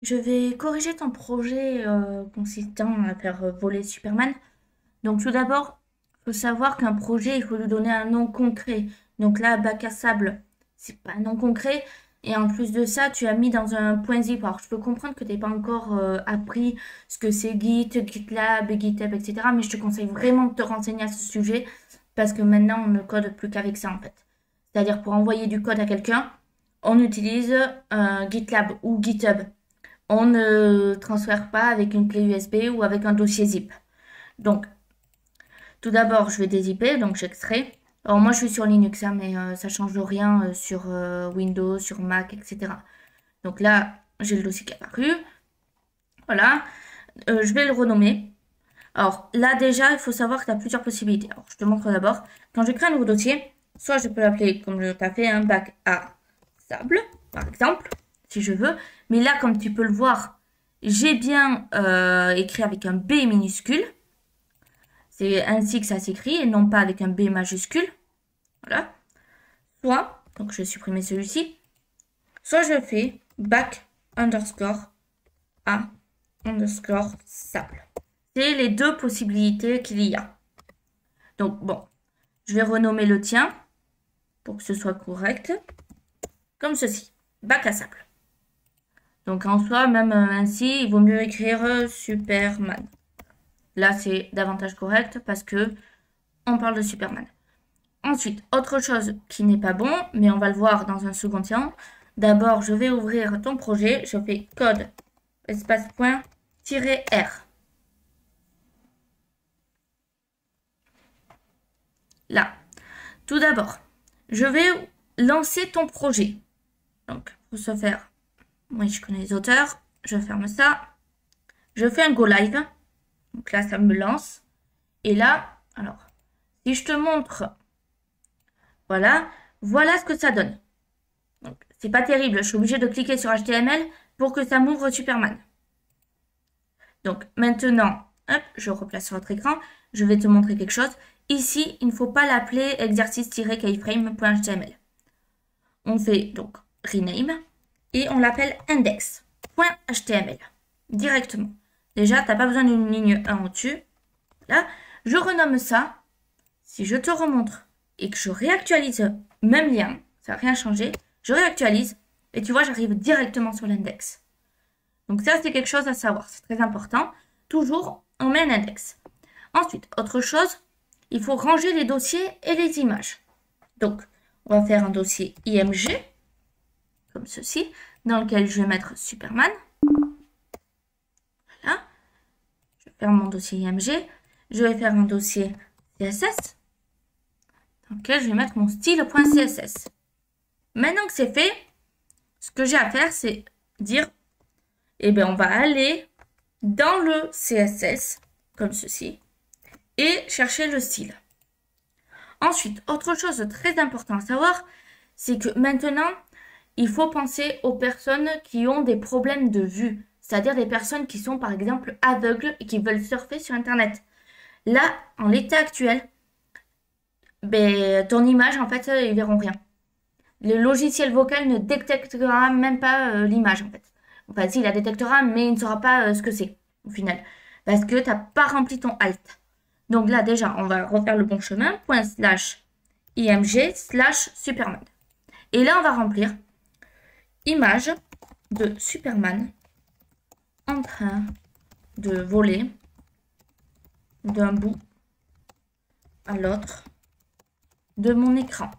Je vais corriger ton projet consistant à faire voler Superman. Donc tout d'abord, il faut savoir qu'un projet, il faut lui donner un nom concret. Donc là, bac à sable, c'est pas un nom concret. Et en plus de ça, tu as mis dans un point zip. Alors je peux comprendre que tu n'as pas encore appris ce que c'est Git, GitLab, GitHub, etc. Mais je te conseille vraiment de te renseigner à ce sujet parce que maintenant, on ne code plus qu'avec ça en fait. C'est-à-dire pour envoyer du code à quelqu'un, on utilise GitLab ou GitHub. On ne transfère pas avec une clé USB ou avec un dossier zip. Donc, tout d'abord, je vais dézipper, donc j'extrais. Alors moi, je suis sur Linux, hein, mais ça change rien sur Windows, sur Mac, etc. Donc là, j'ai le dossier qui est apparu. Voilà. Je vais le renommer. Alors là, déjà, il faut savoir que tu as plusieurs possibilités. Alors, je te montre d'abord. Quand je crée un nouveau dossier, soit je peux l'appeler comme je t'ai fait, un bac à sable, par exemple, si je veux. Mais là, comme tu peux le voir, j'ai bien écrit avec un B minuscule. C'est ainsi que ça s'écrit et non pas avec un B majuscule. Voilà. Soit, donc je vais supprimer celui-ci, soit je fais back underscore A underscore sable. C'est les deux possibilités qu'il y a. Donc bon, je vais renommer le tien pour que ce soit correct. Comme ceci, bac à sable. Donc en soi, même ainsi, il vaut mieux écrire Superman. Là, c'est davantage correct parce que on parle de Superman. Ensuite, autre chose qui n'est pas bon, mais on va le voir dans un second temps. D'abord, je vais ouvrir ton projet. Je fais code espace point tiret R. Là. Tout d'abord, je vais lancer ton projet. Donc, pour ce faire, oui, je connais les auteurs. Je ferme ça. Je fais un go live. Donc là, ça me lance. Et là, alors, si je te montre, voilà, voilà ce que ça donne. Donc, c'est pas terrible. Je suis obligée de cliquer sur HTML pour que ça m'ouvre Superman. Donc, maintenant, hop, je replace sur votre écran. Je vais te montrer quelque chose. Ici, il ne faut pas l'appeler exercice-keyframe.html. On fait donc rename et on l'appelle index.html directement. Déjà, tu n'as pas besoin d'une ligne 1 au-dessus. Là, je renomme ça. Si je te remontre et que je réactualise même lien, ça n'a rien changé, je réactualise et tu vois, j'arrive directement sur l'index. Donc ça, c'est quelque chose à savoir, c'est très important. Toujours, on met un index. Ensuite, autre chose, il faut ranger les dossiers et les images. Donc, on va faire un dossier IMG, comme ceci, dans lequel je vais mettre Superman. Voilà. Je vais faire mon dossier IMG. Je vais faire un dossier CSS, dans lequel je vais mettre mon style.css. Maintenant que c'est fait, ce que j'ai à faire, c'est dire, eh bien, on va aller dans le CSS, comme ceci, et chercher le style. Ensuite, autre chose de très important à savoir, c'est que maintenant, il faut penser aux personnes qui ont des problèmes de vue, c'est-à-dire des personnes qui sont par exemple aveugles et qui veulent surfer sur Internet. Là, en l'état actuel, ben, ton image, en fait, ils verront rien. Le logiciel vocal ne détectera même pas l'image, en fait. Enfin, si, il la détectera, mais il ne saura pas ce que c'est, au final. Parce que tu n'as pas rempli ton alt. Donc là, déjà, on va refaire le bon chemin. ./img/Superman. Et là, on va remplir image de Superman en train de voler d'un bout à l'autre de mon écran.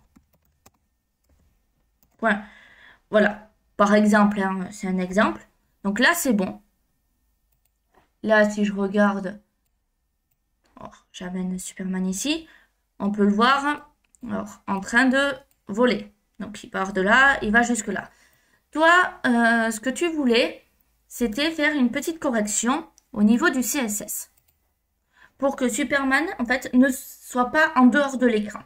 Point. Voilà. Par exemple, hein, c'est un exemple. Donc là, c'est bon. Là, si je regarde, j'amène Superman ici, on peut le voir en train de voler. Donc il part de là, il va jusque là. Toi, ce que tu voulais, c'était faire une petite correction au niveau du CSS. Pour que Superman, en fait, ne soit pas en dehors de l'écran.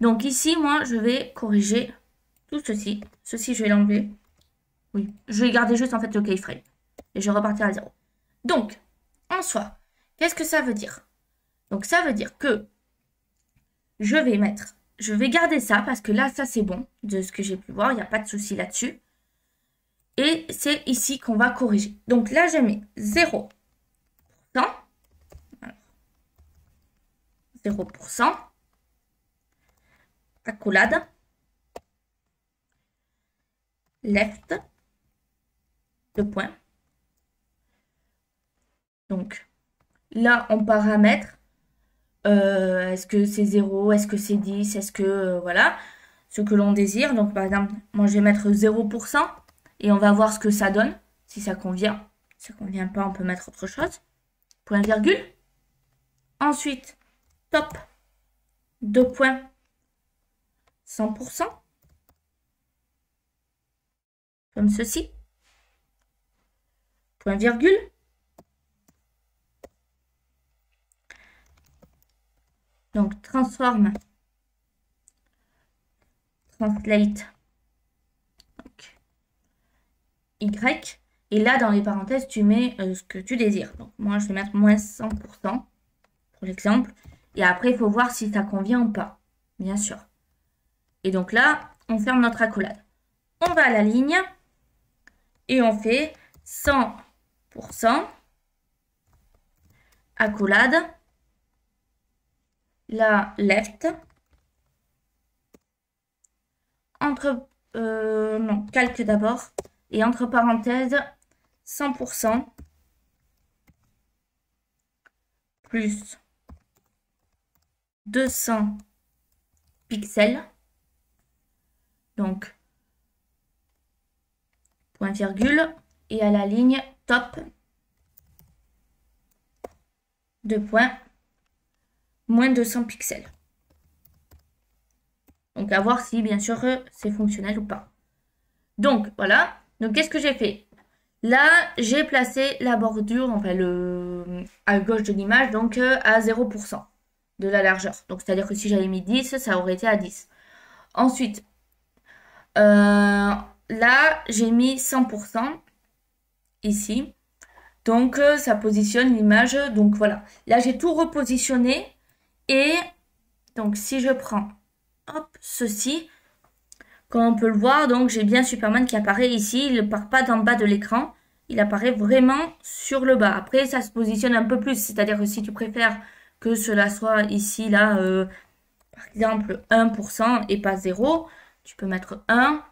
Donc ici, moi, je vais corriger tout ceci. Ceci, je vais l'enlever. Oui, je vais garder juste, en fait, le keyframe. Et je vais repartir à 0. Donc, en soi, qu'est-ce que ça veut dire? Donc, ça veut dire que je vais garder ça, parce que là, ça, c'est bon, de ce que j'ai pu voir. Il n'y a pas de souci là-dessus. Et c'est ici qu'on va corriger. Donc là, je mets 0%. Alors, 0%. Accolade. Left. 2 points. Donc là, on paramètre. Est-ce que c'est 0? Est-ce que c'est 10? Est-ce que... voilà. Ce que l'on désire. Donc par exemple, moi je vais mettre 0%. Et on va voir ce que ça donne. Si ça convient. Si ça convient pas, on peut mettre autre chose. Point virgule. Ensuite, top. 2 points. 100%. Comme ceci. Point virgule. Donc, transforme. Translate. Donc, Y. Et là, dans les parenthèses, tu mets ce que tu désires. Donc, moi, je vais mettre moins 100% pour l'exemple. Et après, il faut voir si ça convient ou pas. Bien sûr. Et donc là, on ferme notre accolade. On va à la ligne. Et on fait 100% accolade. La left. Non, calque d'abord. Et entre parenthèses, 100% plus 200 pixels. Donc, point virgule. Et à la ligne, top. 2 points. Moins 200 pixels. Donc, à voir si, bien sûr, c'est fonctionnel ou pas. Donc, voilà. Donc, qu'est-ce que j'ai fait? Là, j'ai placé la bordure, enfin, à gauche de l'image, donc à 0% de la largeur. Donc, c'est-à-dire que si j'avais mis 10, ça aurait été à 10. Ensuite, là, j'ai mis 100% ici. Donc, ça positionne l'image. Donc, voilà. Là, j'ai tout repositionné. Et donc, si je prends, hop, ceci, comme on peut le voir, donc j'ai bien Superman qui apparaît ici. Il ne part pas d'en bas de l'écran. Il apparaît vraiment sur le bas. Après, ça se positionne un peu plus. C'est-à-dire que si tu préfères que cela soit ici, là, par exemple, 1% et pas 0, tu peux mettre 1,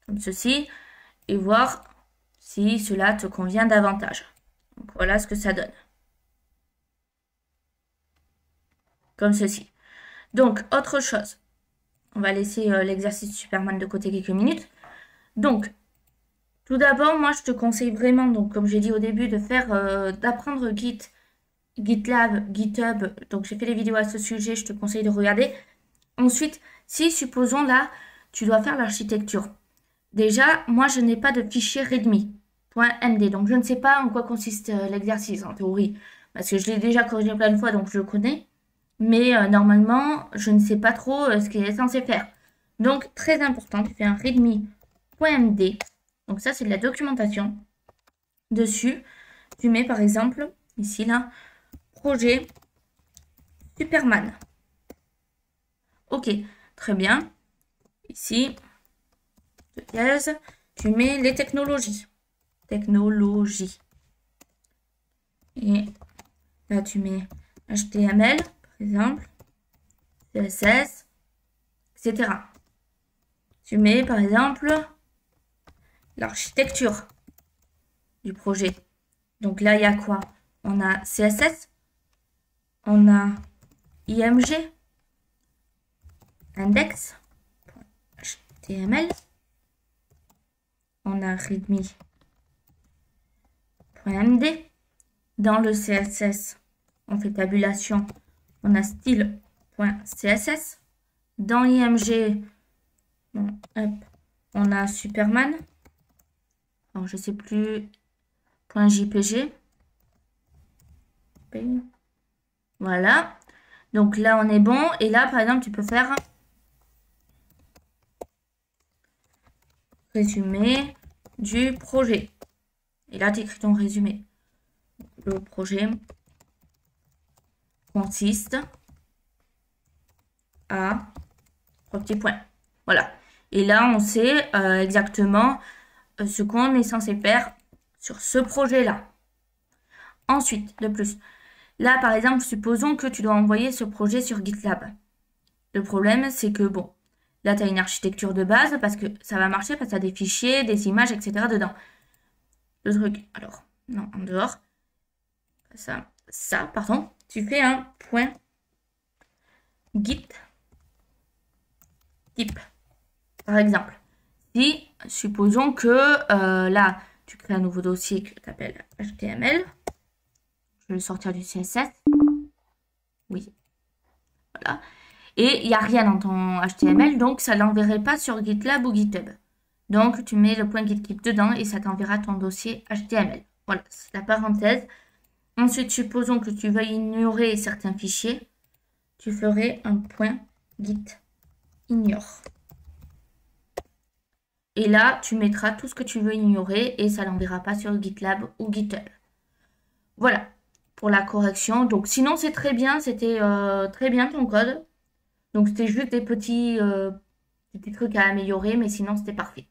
comme ceci, et voir si cela te convient davantage. Donc, voilà ce que ça donne. Comme ceci. Donc, autre chose. On va laisser l'exercice Superman de côté quelques minutes. Donc, tout d'abord, moi, je te conseille vraiment, donc comme j'ai dit au début, de faire, d'apprendre GitLab, GitHub. Donc, j'ai fait des vidéos à ce sujet, je te conseille de regarder. Ensuite, si, supposons là, tu dois faire l'architecture. Déjà, moi, je n'ai pas de fichier readme.md. Donc, je ne sais pas en quoi consiste l'exercice, en théorie. Parce que je l'ai déjà corrigé plein de fois, donc je le connais. Mais normalement, je ne sais pas trop ce qu'il est censé faire. Donc, très important, tu fais un readme.md. Donc ça, c'est de la documentation. Dessus, tu mets par exemple, ici, là, projet Superman. Ok, très bien. Ici, tu mets les technologies. Technologie. Et là, tu mets HTML, par exemple, CSS, etc. Tu mets, par exemple, l'architecture du projet. Donc là, il y a quoi? On a CSS, on a IMG, index, HTML, on a readme.md. Dans le CSS, on fait tabulation, on a style.css. Dans IMG, on a Superman. Alors, je sais plus, .jpg. Voilà. Donc là, on est bon. Et là, par exemple, tu peux faire résumé du projet. Et là, tu écris ton résumé. Le projet consiste à 3 petits points. Voilà. Et là, on sait exactement ce qu'on est censé faire sur ce projet-là. Ensuite, de plus, là, par exemple, supposons que tu dois envoyer ce projet sur GitLab. Le problème, c'est que, bon, là, tu as une architecture de base parce que ça va marcher parce que tu as des fichiers, des images, etc. dedans. Le truc, alors, non, en dehors. Pardon. Tu fais un point git type. Par exemple, si, supposons que là, tu crées un nouveau dossier que tu appelles HTML. Je vais le sortir du CSS. Oui. Voilà. Et il n'y a rien dans ton HTML, donc ça ne l'enverrait pas sur GitLab ou GitHub. Donc, tu mets le point git dedans et ça t'enverra ton dossier HTML. Voilà, c'est la parenthèse. Ensuite, supposons que tu veuilles ignorer certains fichiers. Tu ferais un point git ignore. Et là, tu mettras tout ce que tu veux ignorer et ça l'enverra pas sur GitLab ou GitHub. Voilà pour la correction. Donc, sinon, c'est très bien. C'était très bien ton code. Donc, c'était juste des petits trucs à améliorer, mais sinon, c'était parfait.